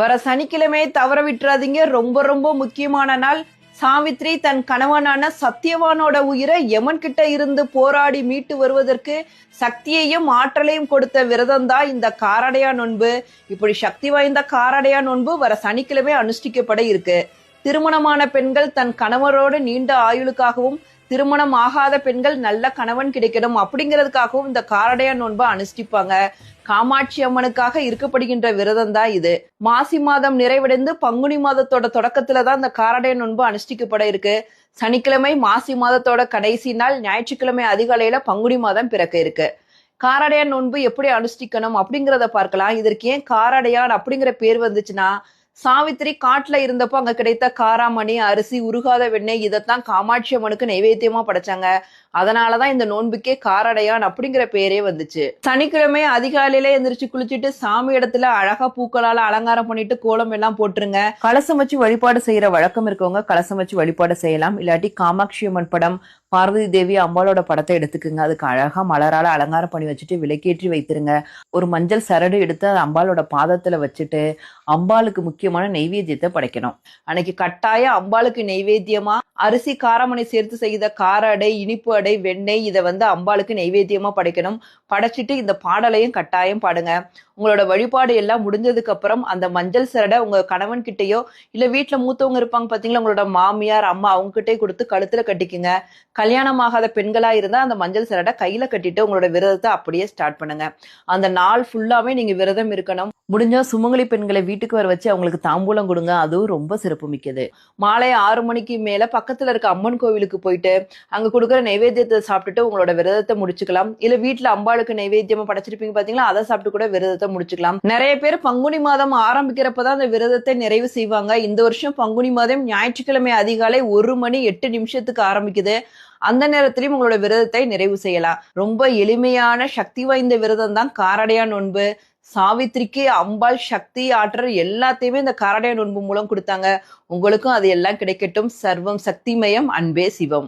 வர சனிக்கிழமை தவற விட்டுறாதீங்க. ரொம்ப ரொம்ப முக்கியமான நாள். சாவித்ரி தன் கணவனான சத்தியவானோட உயிரை யமன் கிட்ட இருந்து போராடி மீட்டு வருவதற்கு சக்தியையும் ஆற்றலையும் கொடுத்த விரதம் தான் இந்த காரடையா நோன்பு. இப்படி சக்தி வாய்ந்த காரடையா நோன்பு வர சனிக்கிழமை அனுஷ்டிக்கப்பட இருக்கு. திருமணமான பெண்கள் தன் கணவரோடு நீண்ட ஆயுளுக்காகவும், திருமணம் ஆகாத பெண்கள் நல்ல கணவன் கிடைக்கணும் அப்படிங்கிறதுக்காகவும் இந்த காரடையா நோன்பை அனுஷ்டிப்பாங்க. காமாட்சி அம்மனுக்காக இருக்கப்படுகின்ற விரதம் தான் இது. மாசி மாதம் நிறைவடைந்து பங்குனி மாதத்தோட தொடக்கத்துலதான் இந்த காரடைய நோன்பு அனுஷ்டிக்கப்பட இருக்கு. சனிக்கிழமை மாசி மாதத்தோட கடைசி நாள், ஞாயிற்றுக்கிழமை அதிகாலையில பங்குனி மாதம் பிறக்க இருக்கு. காரடையான் நோன்பு எப்படி அனுஷ்டிக்கணும் அப்படிங்கிறத பார்க்கலாம். இதற்கு ஏன் காரடையான் அப்படிங்கிற பேர் வந்துச்சுன்னா, சாவித்திரி காட்டுல இருந்தப்போ அங்க கிடைத்த காராமணி, அரிசி, உருகாத வெண்ணெய் இதைத்தான் காமாட்சி அம்மனுக்கு நைவேத்தியமா படைச்சாங்க. அதனாலதான் இந்த நோன்புக்கே காரடையான் அப்படிங்கிற பேரே வந்துச்சு. சனிக்கிழமை அதிகாலையில எந்திரிச்சு குளிச்சுட்டு சாமி இடத்துல அழகா பூக்களால அலங்காரம் பண்ணிட்டு கோலம் எல்லாம் போட்டுருங்க. கலசம் வச்சு வழிபாடு செய்யற வழக்கம் இருக்கவங்க கலசம் வச்சு வழிபாடு செய்யலாம். இல்லாட்டி காமாட்சி அம்மன் படம், பார்வதி தேவி அம்பாளோட படத்தை எடுத்துக்குங்க. அதுக்கு அழகா மலரால அலங்காரம் பண்ணி வச்சுட்டு விளக்கேற்றி வைத்திருங்க. ஒரு மஞ்சள் சரடு எடுத்து அம்பாளோட பாதத்துல வச்சுட்டு அம்பாளுக்கு முக்கியமான நெய்வேத்தியத்தை படைக்கணும். அன்னைக்கு கட்டாய அம்பாளுக்கு நெய்வேத்தியமா அரிசி காரமணி சேர்த்து செய்த கார அடை, இனிப்பு அடை, வெண்ணெய் இதை அம்பாளுக்கு நெய்வேத்தியமா படைக்கணும். படைச்சிட்டு இந்த பாடலையும் கட்டாயம் பாடுங்க. உங்களோட வழிபாடு எல்லாம் முடிஞ்சதுக்கு அப்புறம் அந்த மஞ்சள் சரடை உங்க கணவன் கிட்டயோ இல்ல வீட்டுல மூத்தவங்க இருப்பாங்க பாத்தீங்களா, உங்களோட மாமியார், அம்மா, அவங்க கிட்டே கொடுத்து கழுத்துல கட்டிக்குங்க. கல்யாணம் ஆகாத பெண்களா இருந்தா அந்த மஞ்சள் சரடை கையில கட்டிட்டு உங்களோட விரதத்தை அப்படியே ஸ்டார்ட் பண்ணுங்க. அந்த நாள் ஃபுல்லாவே நீங்க விரதம் இருக்கணும். முடிஞ்சா சுமங்கலி பெண்களை வீட்டுக்கு வர வச்சு அவங்களுக்கு தாம்பூலம் கொடுங்க. அதுவும் ரொம்ப சிறப்பு மிக்கது. மாலை 6 மணிக்கு மேல பக்கத்துல இருக்க அம்மன் கோவிலுக்கு போயிட்டு அங்க கொடுக்குற நைவேத்தியத்தை சாப்பிட்டுட்டு உங்களோட விரதத்தை முடிச்சுக்கலாம். இல்ல வீட்டுல அம்பாளுக்கு நைவேத்தியமா படைச்சிருப்பீங்க பாத்தீங்களா, அதை சாப்பிட்டு கூட விரதத்தை முடிச்சுக்கலாம். நிறைய பேர் பங்குனி மாதம் ஆரம்பிக்கிறப்பதான் அந்த விரதத்தை நிறைவு செய்வாங்க. இந்த வருஷம் பங்குனி மாதம் ஞாயிற்றுக்கிழமை அதிகாலை 1 மணி 8 நிமிஷத்துக்கு ஆரம்பிக்குது. அந்த நேரத்திலையும் உங்களோட விரதத்தை நிறைவு செய்யலாம். ரொம்ப எளிமையான சக்தி வாய்ந்த விரதம் தான் காரடையா நோன்பு. சாவித்திரிக்கு அம்பாள் சக்தி, ஆற்றல் எல்லாத்தையுமே இந்த காரடையா நோன்பு மூலம் கொடுத்தாங்க. உங்களுக்கும் அது எல்லாம் கிடைக்கட்டும். சர்வம் சக்திமயம், அன்பே சிவம்.